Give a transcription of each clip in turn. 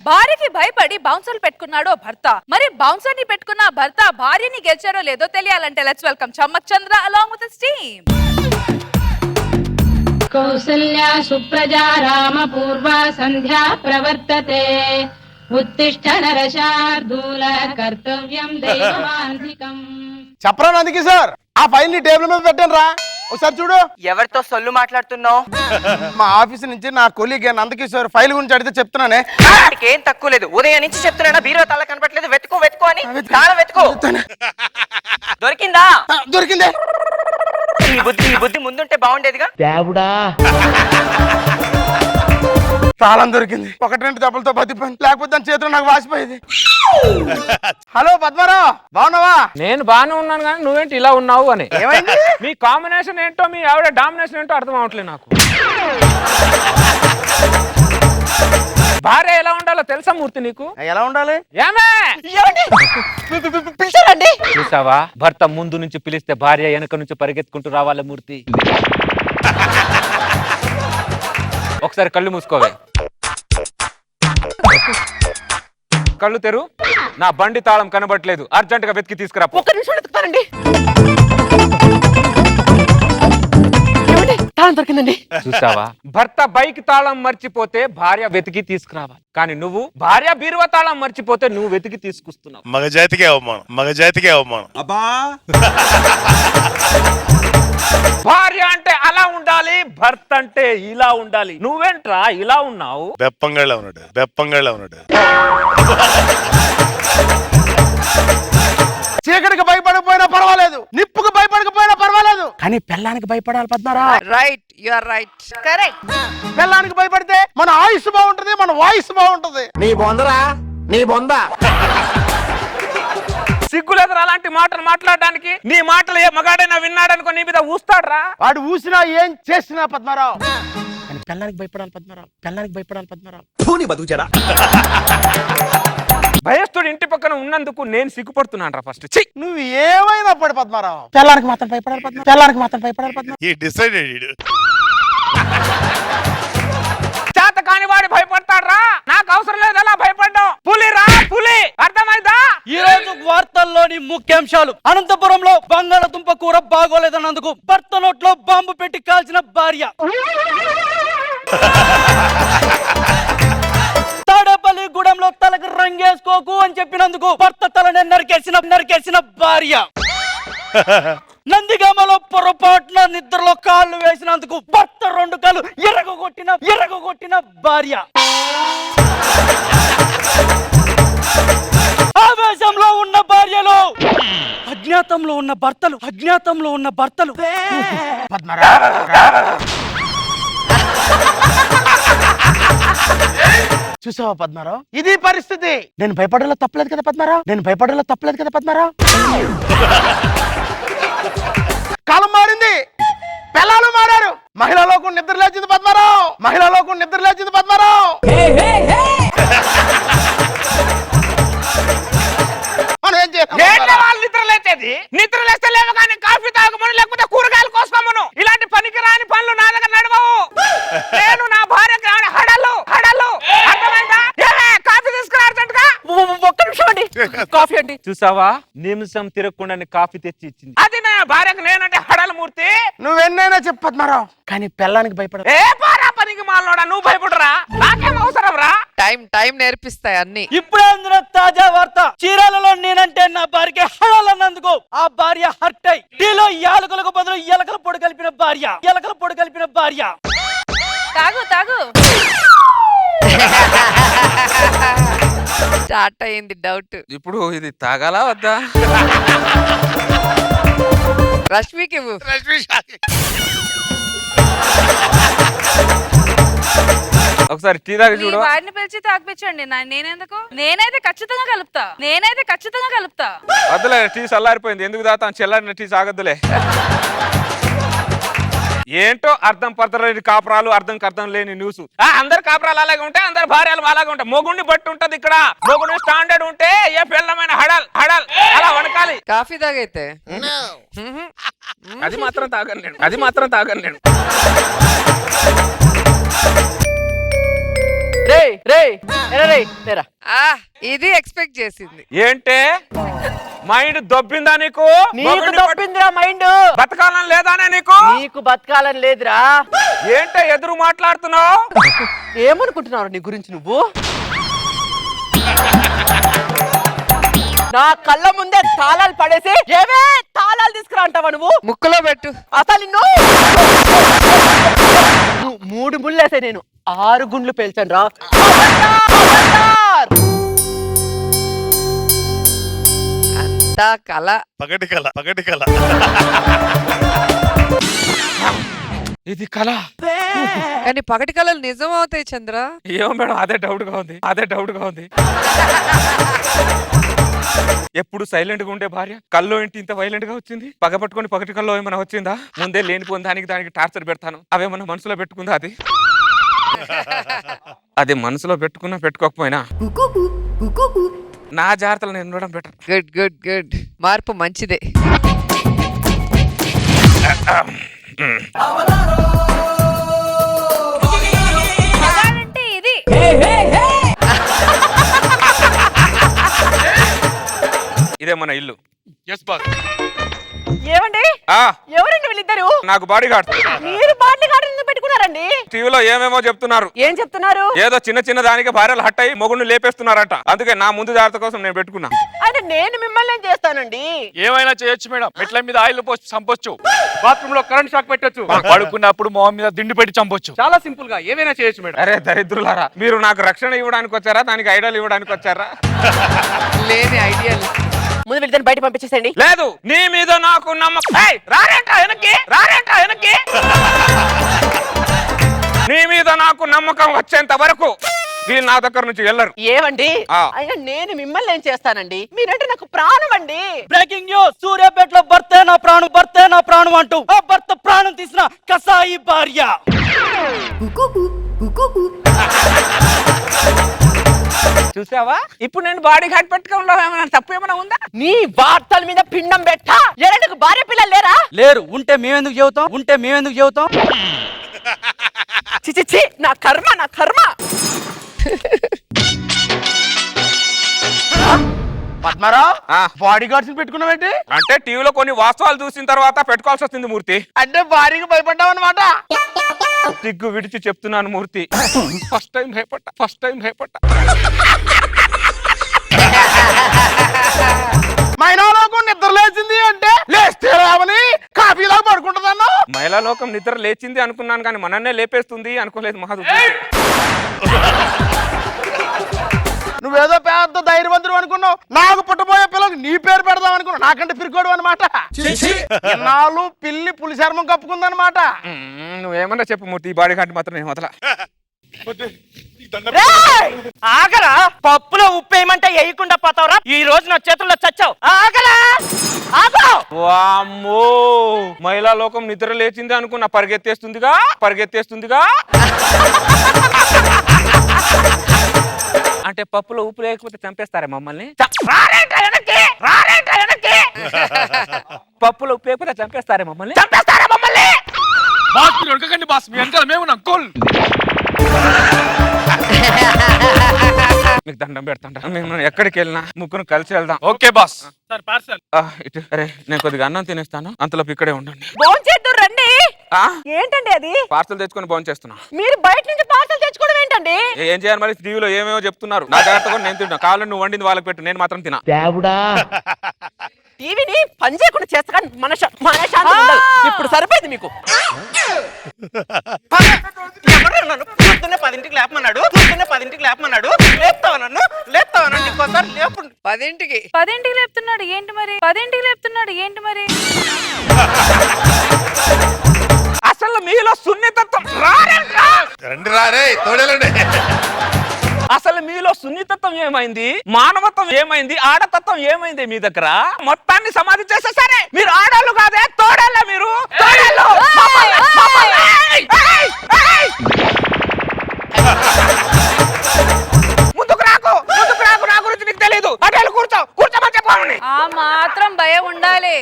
భార్యకి భయపడి బౌన్సర్లు పెట్టుకున్నాడో భర్త. మరి బౌన్సర్ ని పెట్టుకున్న భర్త భార్యని గెలిచారో లేదో తెలియాలంటే let's welcome Chammak Chandra along with his team. కౌసల్యా సుప్రజా రామ పూర్వా సంధ్యా ప్రవర్తతే ఉత్తిష్ట నరశార్దూల కర్తవ్యం దైవమాంధికం. చెప్పరా నందికి సార్, ఆ ఫైల్ ని టేబుల్ మీద పెట్టాను రా, ఒకసారి చూడు. ఎవరితో సొల్లు మాట్లాడుతున్నావు? మా ఆఫీస్ నుంచి నా కొలీగ్ నందకిషోర్ ఫైల్ గురించి అడిగితే చెప్తున్నానే. ఏం తక్కువ లేదు, ఉదయం నుంచి చెప్తున్నా బీరో తల కనపట్లేదు, వెతుకో వెతుకో అని. చాలా వెతుకో. దొరికిందా? దొరికిందే. ఈ బుద్ధి ముందుంటే బాగుండేదిగా. తాళం దొరికింది. ఒకటి రెండు దెబ్బలతో బతిపోయింది, లేకపోతే దాని చేతిలో నాకు వాసిపోయేది. హలో పద్మారావు, బాగున్నావా? నేను బాగానే ఉన్నాను కానీ నువ్వేంటి ఇలా ఉన్నావు అని. ఏమైంది? మీ కాంబినేషన్ ఏంటో, మీ ఆవిడ డామినేషన్ ఏంటో అర్థం అవట్లేదు నాకు. భార్య ఎలా ఉండాలో తెలుసా మూర్తి నీకు? ఎలా ఉండాలి? ఏమే పిలిచారండి? చూసావా, భర్త ముందు నుంచి పిలిస్తే భార్య వెనక నుంచి పరిగెత్తుకుంటూ రావాలి మూర్తి. ఒకసారి కళ్ళు మూసుకోవే. కళ్ళు తెరు. నా బండి తాళం కనబట్లేదు, అర్జెంట్ గా వెతికి తీసుకురా. ఒక్క నిమిషం వెతుకుతానండి. తాళం దొరికిందండి. చూసావా, భర్త బైక్ తాళం మర్చిపోతే భార్య వెతికి తీసుకురావాలి, కానీ నువ్వు భార్య బీరువా తాళం మర్చిపోతే నువ్వు వెతికి తీసుకొస్తున్నావు. మగజాతికే అవమానం. అబ్బా, భార్య అంటే అలా ఉండాలి, భర్త అంటే ఇలా ఉండాలి. నువ్వేంట్రా ఇలా ఉన్నావు? బెప్పంగాళ్ళ ఉన్నాడు. చీకటికి భయపడకపోయినా పర్వాలేదు, నిప్పుకు భయపడకపోయినా పర్వాలేదు, కానీ పెళ్ళానికి భయపడాలి Padmarao. Right, you are right. Correct. పెళ్ళానికి భయపడితే మన ఆయుష్ బాగుంటది, మన వాయిస్ బాగుంటది. నీ బొందరా, నీ బొంద. సిగ్గులేదురా అలాంటి మాటలు మాట్లాడడానికి? నీ మాటలు ఏ మగాడైనా విన్నాడనుకో నీ మీద ఊస్తాడ్రా. వాడు ఊసినా ఏం చేసినా పద్మారావు, కానీ పెళ్ళానికి భయపడాలి పద్మారావు. భయస్తుడు ఇంటి పక్కన ఉన్నందుకు నేను సిగ్గుపడుతున్నాను రా. ఫస్ట్ నువ్వు ఏమైనా పడు పద్మారావు, పెళ్ళానికి మాత్రం భయపడాలి పద్మారావు. ఈ డిసైడెడ్. చేత కాని వాడు భయపడతాడ్రా, నాకు అవసరం లేదు అలా భయపడ్డావు. పులి అర్థమైందా? ఈ రోజు వార్తల్లోని ముఖ్యాంశాలు: అనంతపురంలో బంగాళదుంప కూర బాగోలేదన్నందుకు భర్త నోట్లో బాంబు పెట్టి కాల్చిన భార్య. తాడేపల్లిగూడెంలో తలకు రంగేసుకోకు అని చెప్పినందుకు భర్త తలని నరికేసిన భార్య. నందిగామలో పొరపాటున నిద్రలో కాళ్ళు వేసినందుకు భర్త 2 కాళ్ళు ఎరగొట్టిన భార్య. ఆవేశంలో ఉన్న భార్యలు, అజ్ఞాతంలో ఉన్న భర్తలు. చూసావా పద్మారావు, ఇది పరిస్థితి. నేను భయపడేలా తప్పలేదు కదా పద్మారావు. కాలం మారింది, పిల్లలు మారారు, మహిళా లోకం నిద్ర లేచింది పద్మారావు. మనం ఏం చేయాలి? వాళ్ళు నిద్ర లేస్తే లేవు కానీ కాఫీ తాగమను, లేకపోతే కూరగాయలు కోసుకోమను. ఇలాంటి పనికి రాని పనులు నా దగ్గర నడవవు. నేను నా భార్యకి హడలు అర్థమైందా? కాఫీ తీసుకురా అర్జెంట్ గా. ఒక్క నిమిషం అండి, కాఫీ అండి. చూసావా, నిమిషం తిరగకుండా కాఫీ తెచ్చి ఇచ్చింది. అది నా భార్యకు నేనంటే హడల మూర్తి. నువ్వెన్నైనా చెప్పు పద్మారావు, కానీ పెళ్ళానికి భయపడ. ఏ పారా పనికి మాలోడా, నువ్వు భయపడరా? నాకేం అవసరం రా? టైం నేర్పిస్తాయి అన్ని. ఇప్పుడే అందున తాజా వార్త: చీరాలలో నేనంటే నా భార్యకి హడాలన్నందుకు ఆ భార్య హర్ట్ అయి టీలో యాలకులకు బదులు ఎలకల పొడి కలిపిన భార్య. తాగు. స్టార్ట్ అయింది డౌట్. ఇప్పుడు ఇది తాగాలా వద్దా? రష్మికి ఒకసారి టీ తాగి చూడు. వాడిని పిలిచి తాగిపించండి. నేనైతే ఖచ్చితంగా కలుపుతా. వద్దులే, టీ చల్లారిపోయింది, ఎందుకు తాగుతాను? చల్లారిన టీ తాగొద్దులే. ఏంటో అర్థం పడతలేని కాపురాలు, అర్థం లేని న్యూస్. అందరు కాపురాలు అలాగే ఉంటాయి, అందరు భార్యలు అలాగే ఉంటాయి. మొగుడిని బట్టి ఉంటది. ఇక్కడ మొగుడు స్టాండర్డ్ ఉంటే ఏ పిల్లమైన హడల్ అలా వణకాలి. కాఫీ తాగైతే అది మాత్రం తాగను నేను. ఇది ఎక్స్పెక్ట్ చేసింది. ఏంటే మైండ్ దొబ్బిందా నీకు? నీకు దొబ్బిందిరా మైండ్. బతకాలని లేదానే నీకు? నీకు బతకాలని లేదురా. ఏంటే ఎదురు మాట్లాడుతున్నావు? ఏమనుకుంటున్నావు నీ గురించి నువ్వు? నా కళ్ళ ముందే తాళాలు పడేసి ఏవే తాళాలు తీసుకురా అంటావా నువ్వు? ముక్కులో పెట్టు. అసలు నిన్ను 3 ముళ్ళేసే నేను 6 గుండ్లు పేల్చాను రా. అంతా కళ. పగటి కళ, పగటి కళ. ఇది కళ. కానీ పగటి కళలు నిజం అవుతాయి చంద్ర. ఏమో మేడం, అదే డౌట్ గా ఉంది. ఎప్పుడు సైలెంట్ గా ఉండే భార్య కల్లో ఏంటి ఇంత వైలెంట్ గా వచ్చింది? పగపట్టుకొని పగటి కల్లో ఏమైనా వచ్చిందా? ముందే లేనిపోయిన దానికి టార్చర్ పెడతాను. అవేమన్నా మనసులో పెట్టుకుందా? అది మనసులో పెట్టుకున్నా పెట్టుకోకపోయినా నా జాగ్రత్తలు నేను ఉండడం బెటర్. Good good good. మార్పు మంచిదే. మగాడంటే ఇది. ఇదే మన ఇల్లు. ఏమండి ఎవరండి వీళ్ళిద్దరు? నాకు బాడీ గార్డ్. మీరు బాడీ గార్డ్ పెట్టుకున్నారండి? టీవీలో ఏమేమో చెప్తున్నారు. ఏం చెప్తున్నారు? ఏదో చిన్న దానికి భార్యలు హట్ అయ్యి మొగుడిని లేపేస్తున్నారట. అందుకే నా ముందు జాగ్రత్త కోసం నేను పెట్టుకున్నా. అంటే నేను మిమ్మల్ని ఏం చేస్తానండి? ఏమైనా చేయొచ్చు మేడం. మెట్ల మీద ఆయిల్ పోసి చంపొచ్చు, బాత్రూమ్ లో కరెంట్ షాక్ పెట్టొచ్చు, పడుకున్నప్పుడు మొహం మీద దిండి పెట్టి చంపొచ్చు. చాలా సింపుల్ గా ఏమైనా చేయొచ్చు మేడం. అరే దరిద్రులారా, మీరు నాకు రక్షణ ఇవ్వడానికి వచ్చారా, దానికి ఐడియాలు ఇవ్వడానికి వచ్చారా? లేని ఐడియా. ముందు వీళ్ళని బయట పంపించేసండి. లేదు, నీ మీద నాకు నమ్మకం. నీ మీద నాకు నమ్మకం వచ్చేంత వరకు వీళ్ళు నా దగ్గర నుంచి వెళ్ళరు. ఏమండి అయినా నేను మిమ్మల్ని ఏం చేస్తానండి? మీరంటే నాకు ప్రాణం అండి. బ్రేకింగ్ న్యూస్, సూర్యాపేటలో భర్తే నా ప్రాణం అంటూ ఆ భర్త ప్రాణం తీసిన కసాయి భార్య. చూసావా? ఇప్పుడు నేను బాడీ గార్డ్ పెట్టుకోవడంలో ఏమైనా తప్పు ఏమైనా ఉందా? నీ వార్తల మీద పిండం పెట్టా. నీకు భార్య పిల్లలు లేరా? లేరు. ఉంటే మేమెందుకు చెబుతాం? చిచి నా కర్మ. పద్మారావు, బాడీ గార్డ్స్ పెట్టుకున్నావేంటి? అంటే టీవీలో కొన్ని వాస్తవాలు చూసిన తర్వాత పెట్టుకోవాల్సి వస్తుంది మూర్తి. అంటే భారీగా భయపడ్డావు అనమాట. సిగ్గు విడిచి చెప్తున్నాను మూర్తి, ఫస్ట్ టైం భయపడ్డా. మైనాలోకం నిద్ర లేచింది అంటే లేస్తే రావని కాఫీలా పడుకుంటుందన్నా. మహిళా లోకం నిద్ర లేచింది అనుకున్నాను, కానీ మనన్నే లేపేస్తుంది అనుకోలేదు. మహా నువ్వేదో పెద్ద ధైర్యవంతుడు అనుకున్నావు. నాకు పుట్టబోయే పిల్లలకు నీ పేరు పెడదాం అనుకున్నావు. నాకంటే పిరికోడు అనమాట. ఎన్నాళ్ళు పిల్లి పులి చర్మం కప్పుకుందనమాట. నువ్వేమన్నా చెప్పు మూర్తి, ఈ బాడీ గార్డ్ మాత్రం నేను వదల. ఆగరా, పప్పులో ఉప్పు వేయమంటే వేయకుండా పోతావురా. ఈ రోజు నా చేతుల్లో చచ్చావు. ఆగరా, ఆగో. వామ్మో, మహిళా లోకం నిద్ర లేచింది అనుకున్నా, పరిగెత్తేస్తుందిగా. అంటే పప్పులో ఉప్పు లేకపోతే చంపేస్తారా మమ్మల్ని? పప్పులో ఉప్పు లేకపోతే చంపేస్తారా మమ్మల్ని? బాస్ మీరు వెనకండి బాస్, మీ వెనకాల మేము ఉన్నాం. కోల్ మీకు దండం పెడతాంట. మేము ఎక్కడికి వెళ్ళినా ముగ్గురు కలిసి వెళ్దాం. Okay boss. Sir parcel. ఇటు. అరే నేను కొద్దిగా అన్నం తినేస్తాను, అంతలోపు ఇక్కడే ఉండండి. భోంచేద్దురు రండి. ఏంటండి అది? పార్సల్ తెచ్చుకొని భోజనం చేస్తున్నా. మీరు బయట నుంచి పార్సల్ తెచ్చుకోవడం ఏంటండి? ఏం చేయాలి మరి? టీవీలో ఏమేమో చెప్తున్నారు. నా జాగ్రత్తగా నేను తింటా. కావాలని నువ్వు వండింది వాళ్ళకి పెట్టు, నేను మాత్రం తినా. టీవీని పని చేయకుండా చేస్తా, కానీ మన శాంతి ఉండదు. ఇప్పుడు సరిపోయింది మీకు. పొద్దున్నే 10ంటికి లేపమన్నాడు. లేపుతావా నన్ను? ఇంకోసారి లేపు. 10ంటికి లేపుతున్నాడు ఏంటి మరి? అసలు మీలో సున్నితత్వం రండి రారే తోడేలండి. అసలు మీలో సున్నితత్వం ఏమైంది? మానవత్వం ఏమైంది? ఆడతత్వం ఏమైంది మీ దగ్గర? మొత్తాన్ని సమాధి చేస్తే సరే. మీరు ఆడాళ్ళు కాదే, తోడేళ్ళ మీరు. ముందుకు రాకు, నా గురించి నీకు తెలీదు అటు వెళ్ళి కూర్చో కూర్చోమని చెప్పాను ఆ మాత్రం భయం ఉండాలి.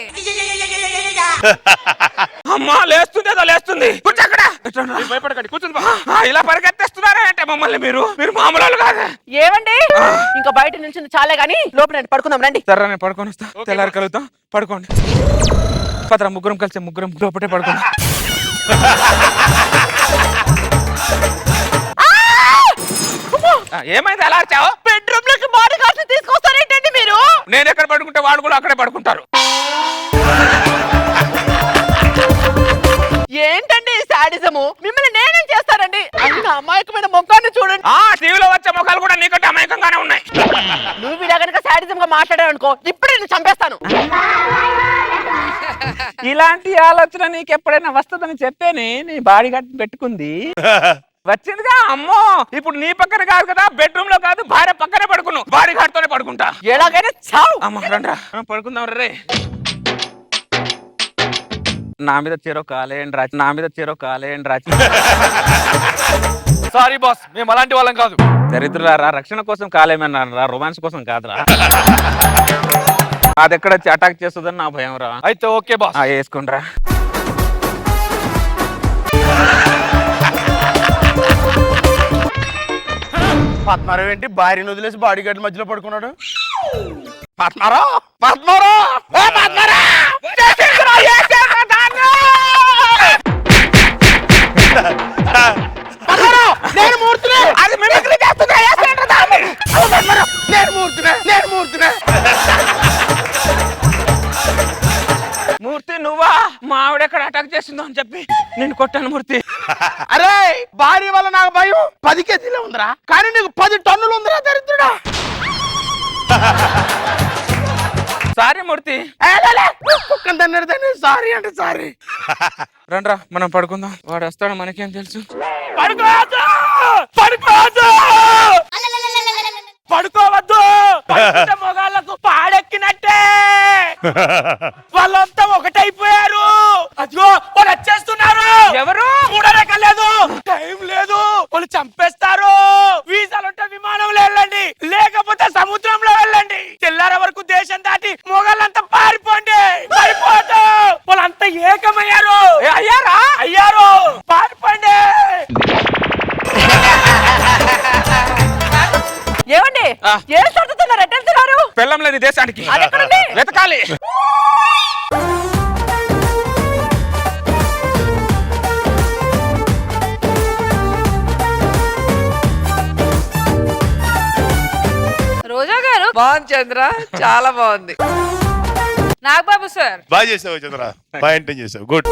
అమ్మా లేస్తుంది ఏదో లేస్తుంది కూర్చో అక్కడ భయపడకండి కూర్చుంది ఇలా పరిగెత్తేస్తున్నారా అంటే మమ్మల్ని మీరు మామూలు వాళ్ళు కాదు. ఏమండి ఇంకా బయట నుంచి చాలే గానీ లోపల రండి, పడుకుందాం రండి. సరే నేను పడుకొని వస్తా తెల్లారి కలుగుతాం పడుకోండి పదరా ముగ్గురం కలిసి ముగ్గురం లోపటే పడుకుందాం. ఏమైంది అలా వచ్చావు? బెడ్రూమ్ లోకి బాడీ గార్డ్స్ తీసుకొస్తారేంటండి మీరు? నేను ఎక్కడ పడుకుంటే వాడు కూడా అక్కడే పడుకుంటారు. ఏంటండి శాడిజము? మిమ్మల్ని నేనేం చేస్తానండి? అంత అమాయకమైన ముఖాన్ని చూడండి. టీవీలో వచ్చే ముఖాలు కూడా నీకంటే అమాయకంగానే ఉన్నాయి. నువ్వు ఇలా కనుక శాడిజం గా మాట్లాడావు అనుకో ఇప్పుడే నేను చంపేస్తాను. ఇలాంటి ఆలోచన నీకు ఎప్పుడైనా వస్తుందని చెప్పేనే నీ బాడీ గార్డ్ పెట్టుకుంది. వచ్చిందిగా అమ్మో ఇప్పుడు నీ పక్కన కాదు కదా బెడ్రూమ్ లో కాదు భార్య పక్కనే పడుకున్నావు బాడీ గార్డ్ తోనే పడుకుంటా. ఎలాగైనా చావు. అమ్మ రండ్రా పడుకుందాం రే. నా మీద చెరో కాలేండి రాచి నా మీద చెరో కాలేండి రాచి. సారీ బాస్, మేము అలాంటి వాళ్ళం కాదు. దరిద్రులారా రక్షణ కోసం కాలేమన్నారా, రొమాన్స్ కోసం కాదురా. అది ఎక్కడ వచ్చి అటాక్ చేస్తుందని నా భయం రా. అయితే ఓకే బాస్. వేసుకుండ్రా. పద్మారావు ఏంటి భార్యను వదిలేసి బాడీ గార్డ్ మధ్యలో పడుకున్నాడు? పద్మారావు పద్మారావు నేను మూర్తినే. అది మిమిక్రీ చేస్తుందా? నేను మూర్తినే. మూర్తి నువ్వా? మా ఆవిడ ఎక్కడ అటాక్ చేసిందో అని చెప్పి నేను కొట్టాను మూర్తి. అరే భార్య వల్ల నాకు భయం 10 కేజీలే ఉందిరా, కానీ నీకు 10 టన్నులు ఉందిరా దరిద్రుడా. సారీ మూర్తి. కుక్కని తన్నది సారీ అంటే సారీ. రండ్రా మనం పడుకుందాం, వాడు వస్తాడు మనకేం తెలుసు. పడుకోవద్దు, పడుకుంటే మొగాళ్ళకు పాడెక్కినట్టే. వాళ్ళంతా ఒకటైపోయారు. అదిగో వాళ్ళు వచ్చేస్తున్నారు. ఎవరు? చూడలేకలేదు, టైం లేదు, వాళ్ళు చంపేస్తారు. వీసాలుంటే విమానంలో వెళ్ళండి, లేకపోతే సముద్రంలో వెళ్ళండి. తెల్లార వరకు దేశం దాటి మొగాళ్ళంతా పారిపోండి. పారిపోదు, వాళ్ళంతా ఏకమయ్యారు. అయ్యారు, పారిపోండి. ఏమండి ఏం సర్దుతున్నారు? ఎట్టెళ్తున్నారు? పెళ్ళం లేని దేశానికి అదెక్కడుంది? వెతకాలి. రోజా గారు బాగుంది చంద్ర, చాలా బాగుంది. నాగబాబు సార్ బాగా చేసావు చంద్ర, బాగా ఎంటైన్ చేసావు, గుడ్.